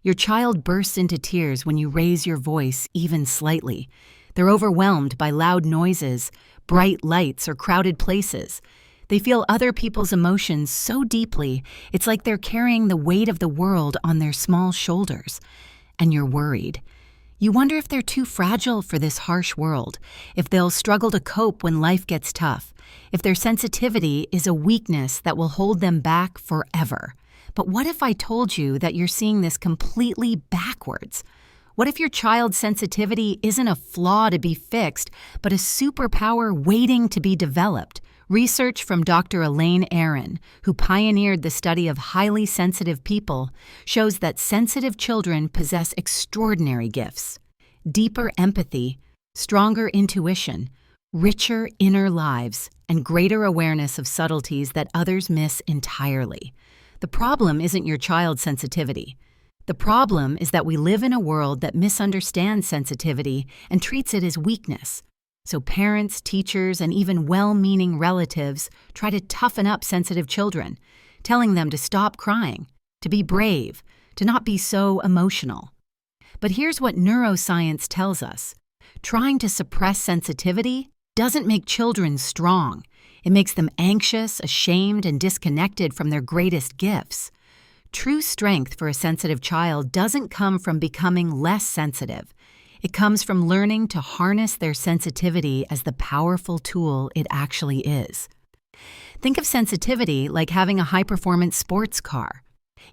Your child bursts into tears when you raise your voice even slightly. They're overwhelmed by loud noises, bright lights, or crowded places. They feel other people's emotions so deeply, it's like they're carrying the weight of the world on their small shoulders. And you're worried. You wonder if they're too fragile for this harsh world, if they'll struggle to cope when life gets tough, if their sensitivity is a weakness that will hold them back forever. But what if I told you that you're seeing this completely backwards? What if your child's sensitivity isn't a flaw to be fixed, but a superpower waiting to be developed? Research from Dr. Elaine Aron, who pioneered the study of highly sensitive people, shows that sensitive children possess extraordinary gifts: deeper empathy, stronger intuition, richer inner lives, and greater awareness of subtleties that others miss entirely. The problem isn't your child's sensitivity. The problem is that we live in a world that misunderstands sensitivity and treats it as weakness. So parents, teachers, and even well-meaning relatives try to toughen up sensitive children, telling them to stop crying, to be brave, to not be so emotional. But here's what neuroscience tells us. Trying to suppress sensitivity doesn't make children strong. It makes them anxious, ashamed, and disconnected from their greatest gifts. True strength for a sensitive child doesn't come from becoming less sensitive. It comes from learning to harness their sensitivity as the powerful tool it actually is. Think of sensitivity like having a high-performance sports car.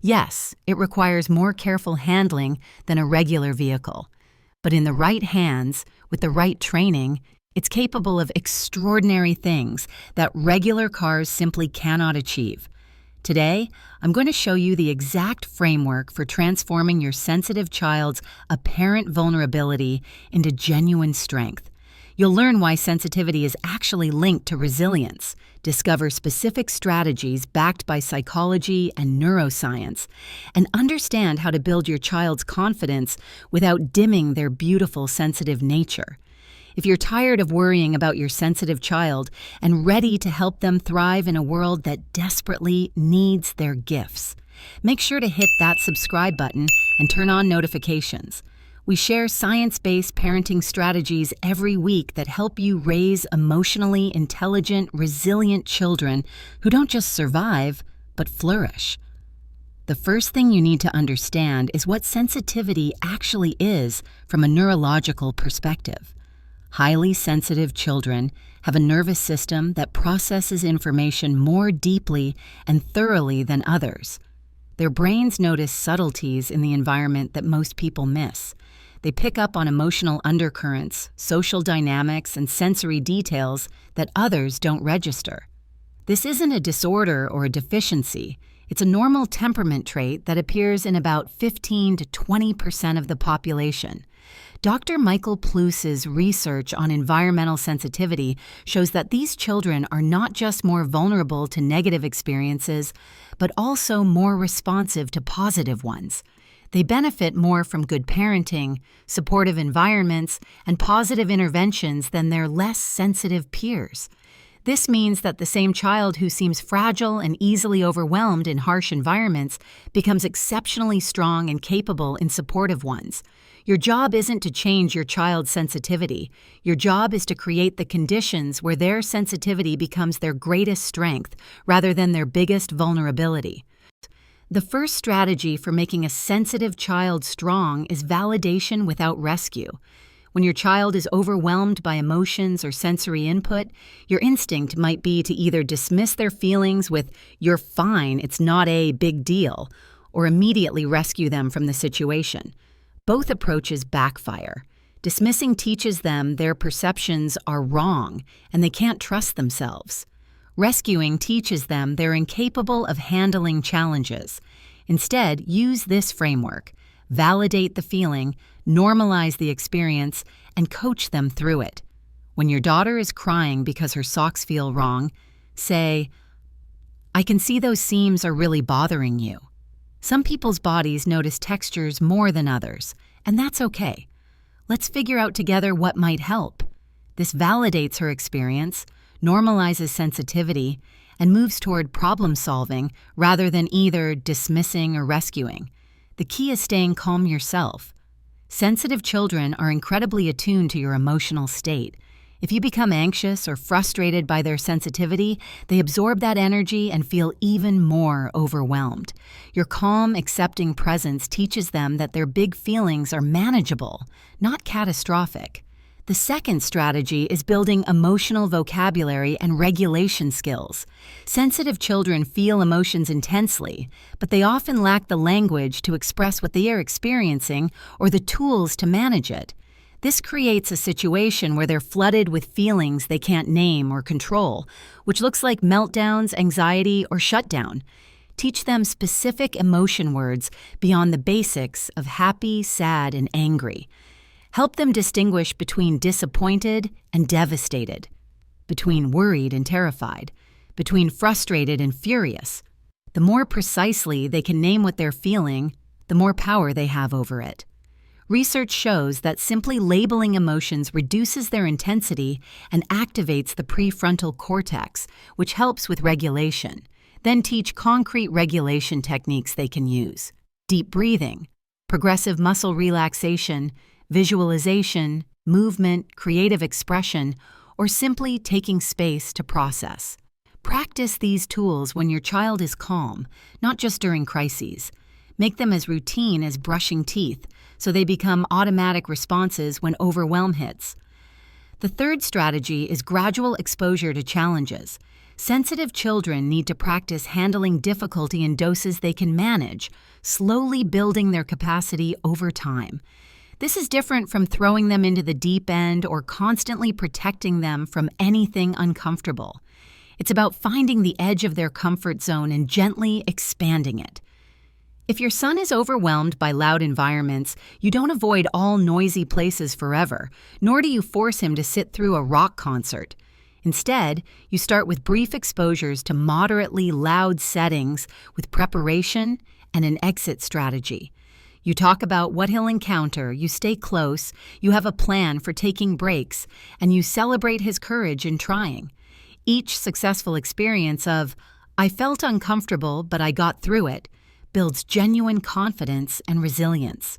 Yes, it requires more careful handling than a regular vehicle. But in the right hands, with the right training, it's capable of extraordinary things that regular cars simply cannot achieve. Today, I'm going to show you the exact framework for transforming your sensitive child's apparent vulnerability into genuine strength. You'll learn why sensitivity is actually linked to resilience, discover specific strategies backed by psychology and neuroscience, and understand how to build your child's confidence without dimming their beautiful sensitive nature. If you're tired of worrying about your sensitive child and ready to help them thrive in a world that desperately needs their gifts, make sure to hit that subscribe button and turn on notifications. We share science-based parenting strategies every week that help you raise emotionally intelligent, resilient children who don't just survive, but flourish. The first thing you need to understand is what sensitivity actually is from a neurological perspective. Highly sensitive children have a nervous system that processes information more deeply and thoroughly than others. Their brains notice subtleties in the environment that most people miss. They pick up on emotional undercurrents, social dynamics, and sensory details that others don't register. This isn't a disorder or a deficiency. It's a normal temperament trait that appears in about 15 to 20% of the population. Dr. Michael Plous's research on environmental sensitivity shows that these children are not just more vulnerable to negative experiences, but also more responsive to positive ones. They benefit more from good parenting, supportive environments, and positive interventions than their less sensitive peers. This means that the same child who seems fragile and easily overwhelmed in harsh environments becomes exceptionally strong and capable in supportive ones. Your job isn't to change your child's sensitivity. Your job is to create the conditions where their sensitivity becomes their greatest strength rather than their biggest vulnerability. The first strategy for making a sensitive child strong is validation without rescue. When your child is overwhelmed by emotions or sensory input, your instinct might be to either dismiss their feelings with, "You're fine, it's not a big deal," or immediately rescue them from the situation. Both approaches backfire. Dismissing teaches them their perceptions are wrong and they can't trust themselves. Rescuing teaches them they're incapable of handling challenges. Instead, use this framework. Validate the feeling, normalize the experience, and coach them through it. When your daughter is crying because her socks feel wrong, say, "I can see those seams are really bothering you." Some people's bodies notice textures more than others, and that's okay. Let's figure out together what might help. This validates her experience, normalizes sensitivity, and moves toward problem solving rather than either dismissing or rescuing. The key is staying calm yourself. Sensitive children are incredibly attuned to your emotional state. If you become anxious or frustrated by their sensitivity, they absorb that energy and feel even more overwhelmed. Your calm, accepting presence teaches them that their big feelings are manageable, not catastrophic. The second strategy is building emotional vocabulary and regulation skills. Sensitive children feel emotions intensely, but they often lack the language to express what they are experiencing or the tools to manage it. This creates a situation where they're flooded with feelings they can't name or control, which looks like meltdowns, anxiety, or shutdown. Teach them specific emotion words beyond the basics of happy, sad, and angry. Help them distinguish between disappointed and devastated, between worried and terrified, between frustrated and furious. The more precisely they can name what they're feeling, the more power they have over it. Research shows that simply labeling emotions reduces their intensity and activates the prefrontal cortex, which helps with regulation. Then teach concrete regulation techniques they can use: deep breathing, progressive muscle relaxation, visualization, movement, creative expression, or simply taking space to process. Practice these tools when your child is calm, not just during crises. Make them as routine as brushing teeth, so they become automatic responses when overwhelm hits. The third strategy is gradual exposure to challenges. Sensitive children need to practice handling difficulty in doses they can manage, slowly building their capacity over time. This is different from throwing them into the deep end or constantly protecting them from anything uncomfortable. It's about finding the edge of their comfort zone and gently expanding it. If your son is overwhelmed by loud environments, you don't avoid all noisy places forever, nor do you force him to sit through a rock concert. Instead, you start with brief exposures to moderately loud settings with preparation and an exit strategy. You talk about what he'll encounter, you stay close, you have a plan for taking breaks, and you celebrate his courage in trying. Each successful experience of, "I felt uncomfortable, but I got through it," builds genuine confidence and resilience.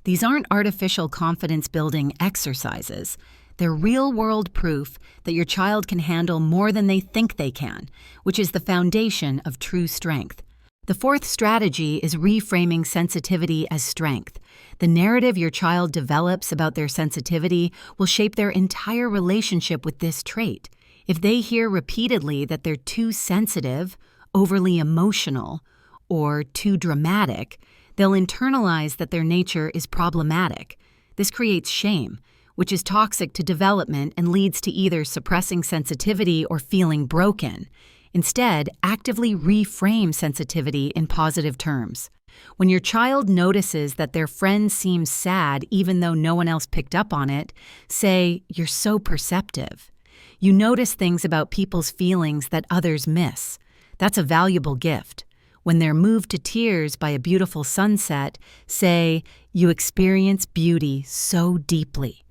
These aren't artificial confidence-building exercises. They're real-world proof that your child can handle more than they think they can, which is the foundation of true strength. The fourth strategy is reframing sensitivity as strength. The narrative your child develops about their sensitivity will shape their entire relationship with this trait. If they hear repeatedly that they're too sensitive, overly emotional, or too dramatic, they'll internalize that their nature is problematic. This creates shame, which is toxic to development and leads to either suppressing sensitivity or feeling broken. Instead, actively reframe sensitivity in positive terms. When your child notices that their friend seems sad even though no one else picked up on it, say, "You're so perceptive." You notice things about people's feelings that others miss. That's a valuable gift. When they're moved to tears by a beautiful sunset, say, "You experience beauty so deeply."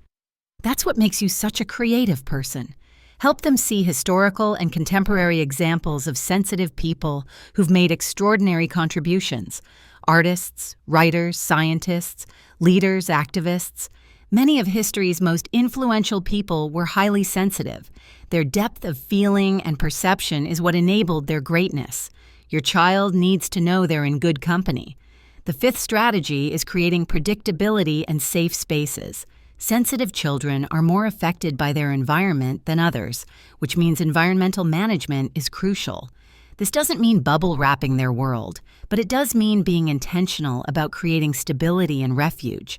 That's what makes you such a creative person. Help them see historical and contemporary examples of sensitive people who've made extraordinary contributions. Artists, writers, scientists, leaders, activists. Many of history's most influential people were highly sensitive. Their depth of feeling and perception is what enabled their greatness. Your child needs to know they're in good company. The fifth strategy is creating predictability and safe spaces. Sensitive children are more affected by their environment than others, which means environmental management is crucial. This doesn't mean bubble wrapping their world, but it does mean being intentional about creating stability and refuge.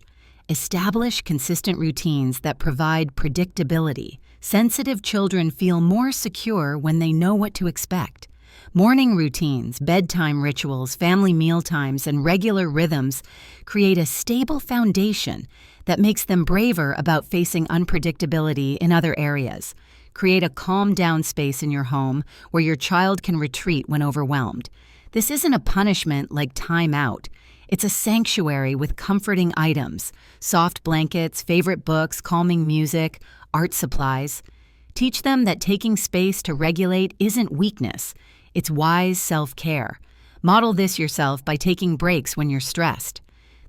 Establish consistent routines that provide predictability. Sensitive children feel more secure when they know what to expect. Morning routines, bedtime rituals, family mealtimes, and regular rhythms create a stable foundation that makes them braver about facing unpredictability in other areas. Create a calm-down space in your home where your child can retreat when overwhelmed. This isn't a punishment like time out. It's a sanctuary with comforting items, soft blankets, favorite books, calming music, art supplies. Teach them that taking space to regulate isn't weakness. It's wise self-care. Model this yourself by taking breaks when you're stressed.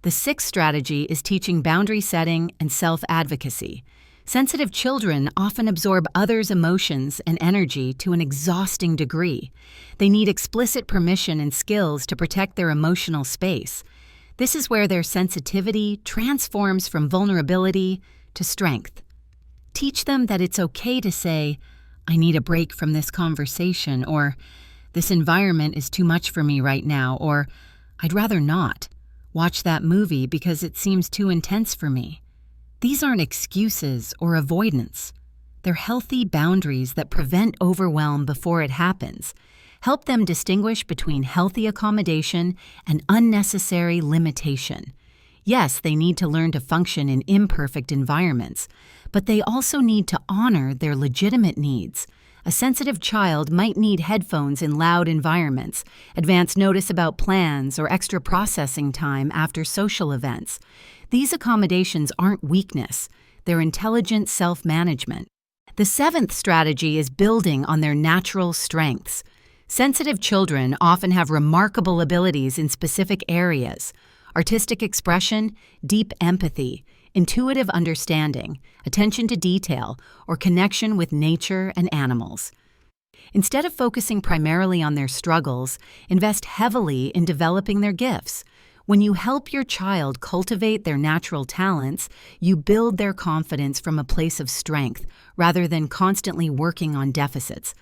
The sixth strategy is teaching boundary setting and self-advocacy. Sensitive children often absorb others' emotions and energy to an exhausting degree. They need explicit permission and skills to protect their emotional space. This is where their sensitivity transforms from vulnerability to strength. Teach them that it's okay to say, "I need a break from this conversation," or "This environment is too much for me right now," or "I'd rather not watch that movie because it seems too intense for me." These aren't excuses or avoidance. They're healthy boundaries that prevent overwhelm before it happens. Help them distinguish between healthy accommodation and unnecessary limitation. Yes, they need to learn to function in imperfect environments, but they also need to honor their legitimate needs. A sensitive child might need headphones in loud environments, advance notice about plans, or extra processing time after social events. These accommodations aren't weakness, they're intelligent self-management. The seventh strategy is building on their natural strengths. Sensitive children often have remarkable abilities in specific areas: artistic expression, deep empathy, intuitive understanding, attention to detail, or connection with nature and animals. Instead of focusing primarily on their struggles, invest heavily in developing their gifts. When you help your child cultivate their natural talents, you build their confidence from a place of strength rather than constantly working on deficits.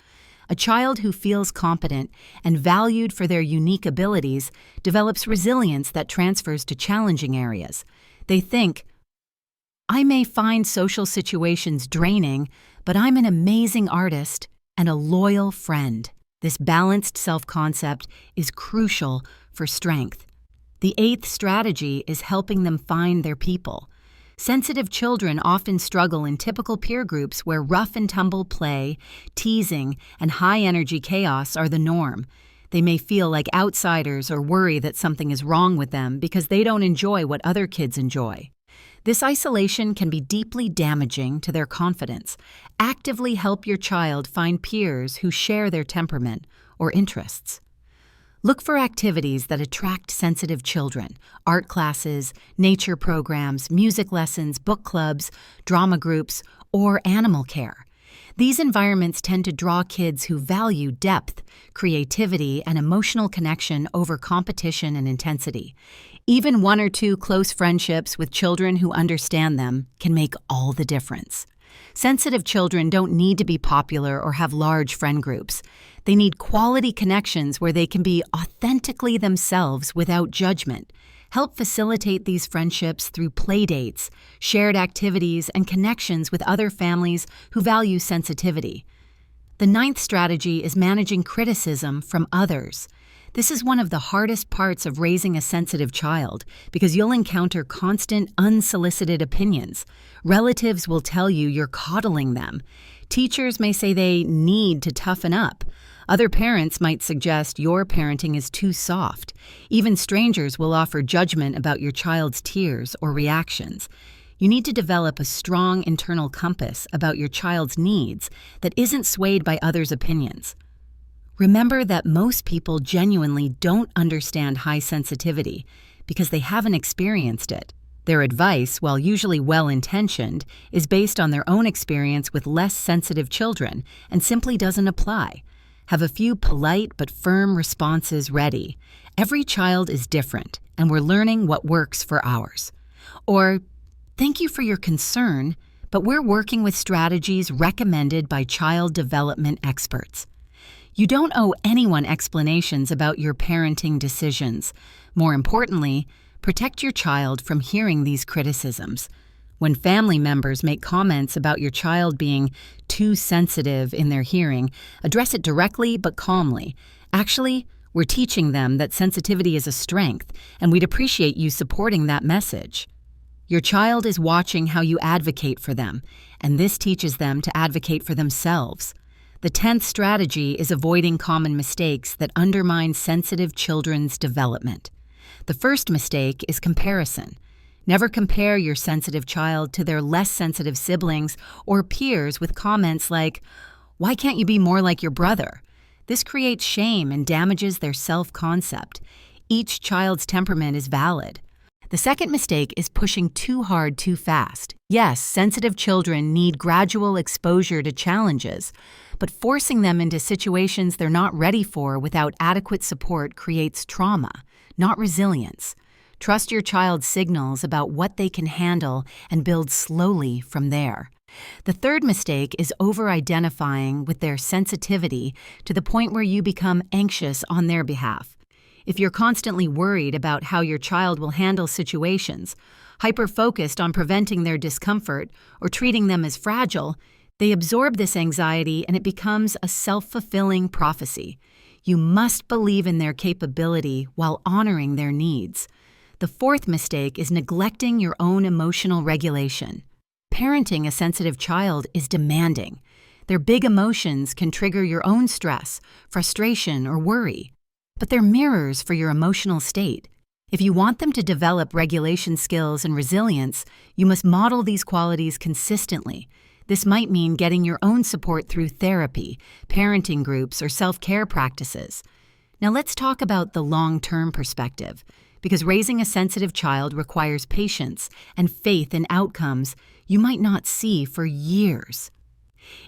A child who feels competent and valued for their unique abilities develops resilience that transfers to challenging areas. They think, "I may find social situations draining, but I'm an amazing artist and a loyal friend." This balanced self-concept is crucial for strength. The eighth strategy is helping them find their people. Sensitive children often struggle in typical peer groups where rough-and-tumble play, teasing, and high-energy chaos are the norm. They may feel like outsiders or worry that something is wrong with them because they don't enjoy what other kids enjoy. This isolation can be deeply damaging to their confidence. Actively help your child find peers who share their temperament or interests. Look for activities that attract sensitive children: art classes, nature programs, music lessons, book clubs, drama groups, or animal care. These environments tend to draw kids who value depth, creativity, and emotional connection over competition and intensity. Even one or two close friendships with children who understand them can make all the difference. Sensitive children don't need to be popular or have large friend groups. They need quality connections where they can be authentically themselves without judgment. Help facilitate these friendships through play dates, shared activities, and connections with other families who value sensitivity. The ninth strategy is managing criticism from others. This is one of the hardest parts of raising a sensitive child because you'll encounter constant, unsolicited opinions. Relatives will tell you you're coddling them. Teachers may say they need to toughen up. Other parents might suggest your parenting is too soft. Even strangers will offer judgment about your child's tears or reactions. You need to develop a strong internal compass about your child's needs that isn't swayed by others' opinions. Remember that most people genuinely don't understand high sensitivity because they haven't experienced it. Their advice, while usually well-intentioned, is based on their own experience with less sensitive children and simply doesn't apply. Have a few polite but firm responses ready. Every child is different, and we're learning what works for ours. Or, "Thank you for your concern, but we're working with strategies recommended by child development experts." You don't owe anyone explanations about your parenting decisions. More importantly, protect your child from hearing these criticisms. When family members make comments about your child being too sensitive in their hearing, address it directly but calmly. "Actually, we're teaching them that sensitivity is a strength, and we'd appreciate you supporting that message." Your child is watching how you advocate for them, and this teaches them to advocate for themselves. The 10th strategy is avoiding common mistakes that undermine sensitive children's development. The first mistake is comparison. Never compare your sensitive child to their less sensitive siblings or peers with comments like, "Why can't you be more like your brother?" This creates shame and damages their self-concept. Each child's temperament is valid. The second mistake is pushing too hard too fast. Yes, sensitive children need gradual exposure to challenges, but forcing them into situations they're not ready for without adequate support creates trauma, not resilience. Trust your child's signals about what they can handle and build slowly from there. The third mistake is over-identifying with their sensitivity to the point where you become anxious on their behalf. If you're constantly worried about how your child will handle situations, hyper-focused on preventing their discomfort or treating them as fragile, they absorb this anxiety and it becomes a self-fulfilling prophecy. You must believe in their capability while honoring their needs. The fourth mistake is neglecting your own emotional regulation. Parenting a sensitive child is demanding. Their big emotions can trigger your own stress, frustration, or worry. But they're mirrors for your emotional state. If you want them to develop regulation skills and resilience, you must model these qualities consistently. This might mean getting your own support through therapy, parenting groups, or self-care practices. Now let's talk about the long-term perspective, because raising a sensitive child requires patience and faith in outcomes you might not see for years.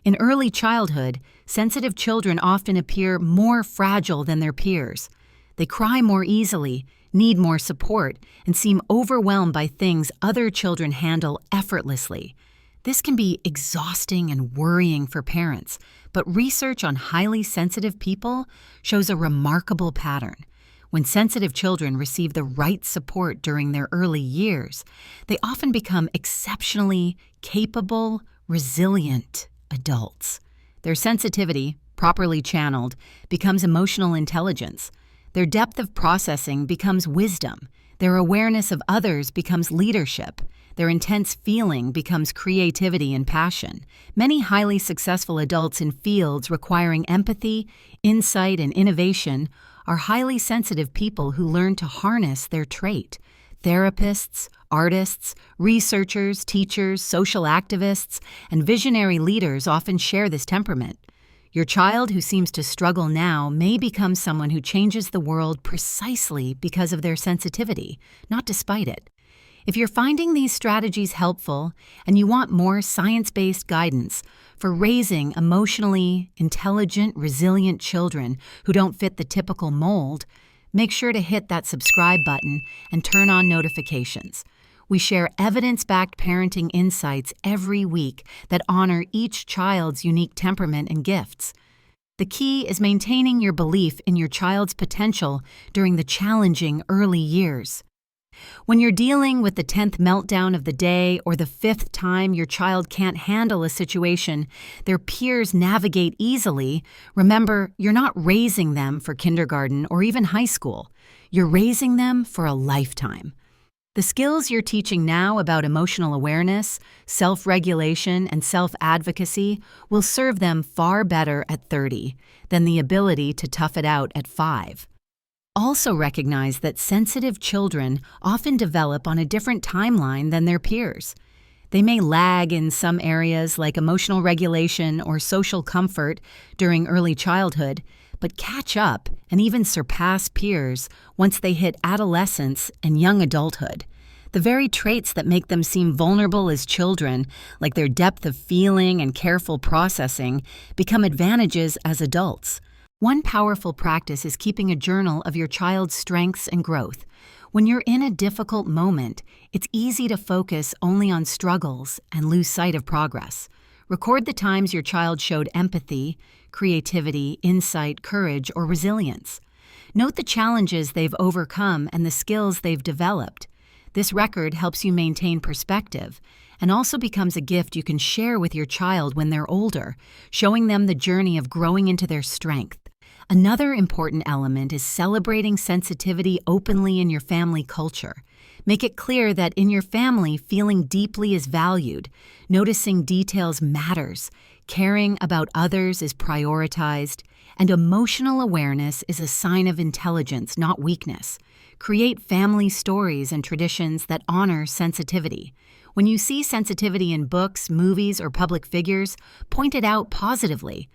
In early childhood, sensitive children often appear more fragile than their peers. They cry more easily, need more support, and seem overwhelmed by things other children handle effortlessly. This can be exhausting and worrying for parents, but research on highly sensitive people shows a remarkable pattern. When sensitive children receive the right support during their early years, they often become exceptionally capable, resilient adults. Their sensitivity, properly channeled, becomes emotional intelligence. Their depth of processing becomes wisdom. Their awareness of others becomes leadership. Their intense feeling becomes creativity and passion. Many highly successful adults in fields requiring empathy, insight, and innovation are highly sensitive people who learn to harness their trait. Therapists, artists, researchers, teachers, social activists, and visionary leaders often share this temperament. Your child who seems to struggle now may become someone who changes the world precisely because of their sensitivity, not despite it. If you're finding these strategies helpful and you want more science-based guidance for raising emotionally intelligent, resilient children who don't fit the typical mold, make sure to hit that subscribe button and turn on notifications. We share evidence-backed parenting insights every week that honor each child's unique temperament and gifts. The key is maintaining your belief in your child's potential during the challenging early years. When you're dealing with the 10th meltdown of the day or the 5th time your child can't handle a situation their peers navigate easily, remember, you're not raising them for kindergarten or even high school. You're raising them for a lifetime. The skills you're teaching now about emotional awareness, self-regulation, and self-advocacy will serve them far better at 30 than the ability to tough it out at 5. Also recognize that sensitive children often develop on a different timeline than their peers. They may lag in some areas like emotional regulation or social comfort during early childhood, but catch up and even surpass peers once they hit adolescence and young adulthood. The very traits that make them seem vulnerable as children, like their depth of feeling and careful processing, become advantages as adults. One powerful practice is keeping a journal of your child's strengths and growth. When you're in a difficult moment, it's easy to focus only on struggles and lose sight of progress. Record the times your child showed empathy, creativity, insight, courage, or resilience. Note the challenges they've overcome and the skills they've developed. This record helps you maintain perspective and also becomes a gift you can share with your child when they're older, showing them the journey of growing into their strength. Another important element is celebrating sensitivity openly in your family culture. Make it clear that in your family, feeling deeply is valued, noticing details matters, caring about others is prioritized, and emotional awareness is a sign of intelligence, not weakness. Create family stories and traditions that honor sensitivity. When you see sensitivity in books, movies, or public figures, point it out positively.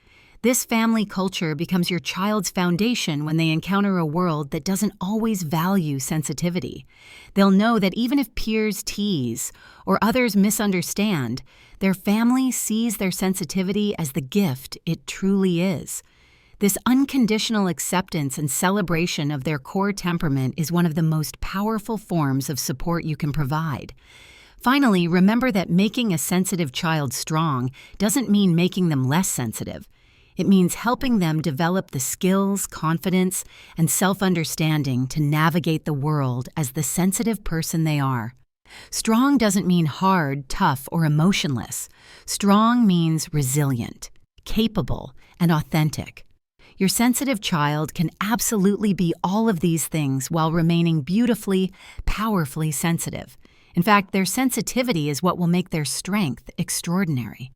This family culture becomes your child's foundation when they encounter a world that doesn't always value sensitivity. They'll know that even if peers tease or others misunderstand, their family sees their sensitivity as the gift it truly is. This unconditional acceptance and celebration of their core temperament is one of the most powerful forms of support you can provide. Finally, remember that making a sensitive child strong doesn't mean making them less sensitive. It means helping them develop the skills, confidence, and self-understanding to navigate the world as the sensitive person they are. Strong doesn't mean hard, tough, or emotionless. Strong means resilient, capable, and authentic. Your sensitive child can absolutely be all of these things while remaining beautifully, powerfully sensitive. In fact, their sensitivity is what will make their strength extraordinary.